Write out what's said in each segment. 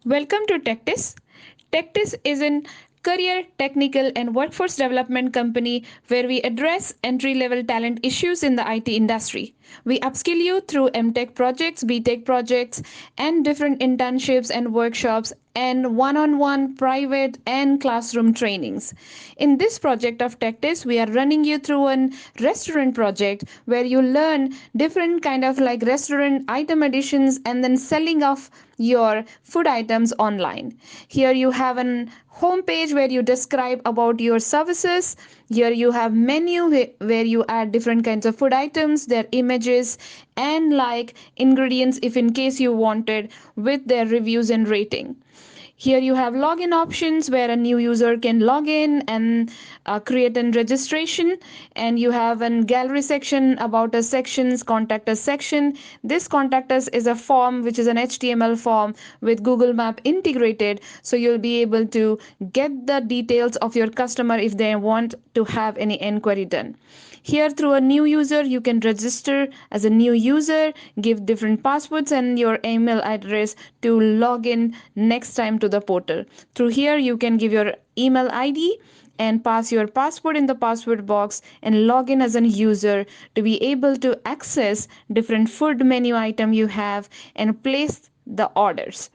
Welcome to TechTis. TechTis is an career, technical, and workforce development company where we address entry level talent issues in the IT industry. We upskill you through MTech projects, BTech projects, and different internships and workshops and one on one private and classroom trainings. In this project of TechTis, we are running you through an restaurant project where you learn different kind of like restaurant item additions and then selling of your food items online. Here you have an home page where you describe about your services. Here you have menu where you add different kinds of food items, their images and like ingredients if in case you wanted with their reviews and rating. Here you have login options where a new user can log in and create a registration, and you have a gallery section, about us sections, contact us section. This contact us is a form which is an HTML form with Google Map integrated, so you'll be able to get the details of your customer if they want to have any inquiry done. Here, through a new user, you can register as a new user, give different passwords and your email address to log in next time to the portal. Through here, you can give your email ID and pass your password in the password box and log in as a user to be able to access different food menu item you have and place the orders.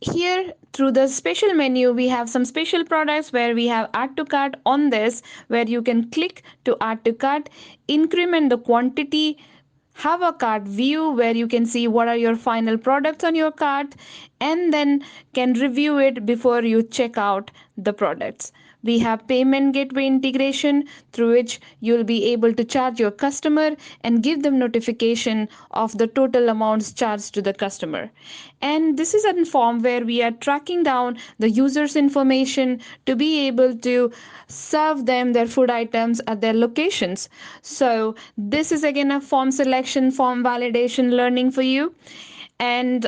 Here through the special menu we have some special products where we have add to cart on this, where you can click to add to cart, increment the quantity, have a cart view where you can see what are your final products on your cart, and then can review it before you check out the products. We have payment gateway integration through which you'll be able to charge your customer and give them notification of the total amounts charged to the customer. And this is a form where we are tracking down the user's information to be able to serve them their food items at their locations. So this is again a form selection, form validation learning for you. And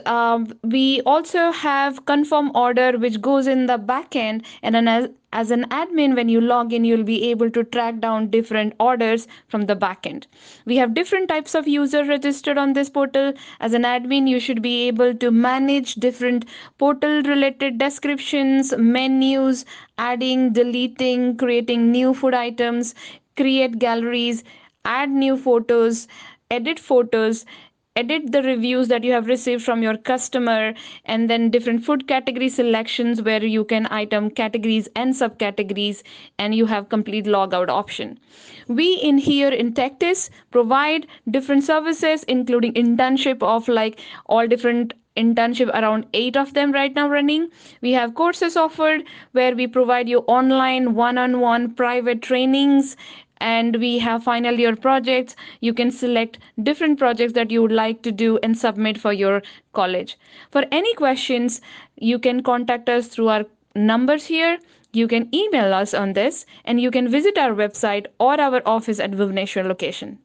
we also have confirm order which goes in the backend, and then as an admin when you log in you'll be able to track down different orders from the backend. We have different types of user registered on this portal. As an admin you should be able to manage different portal related descriptions, menus, adding, deleting, creating new food items, create galleries, add new photos, edit photos, edit the reviews that you have received from your customer, and then different food category selections where you can item categories and subcategories, and you have complete logout option. We in here in Tectis provide different services including internship of like all different internship, around 8 of them right now running. We have courses offered where we provide you online one-on-one private trainings, and we have final year projects. You can select different projects that you would like to do and submit for your college. For any questions you can contact us through our numbers here. You can email us on this, and you can visit our website or our office at Bhubaneswar location.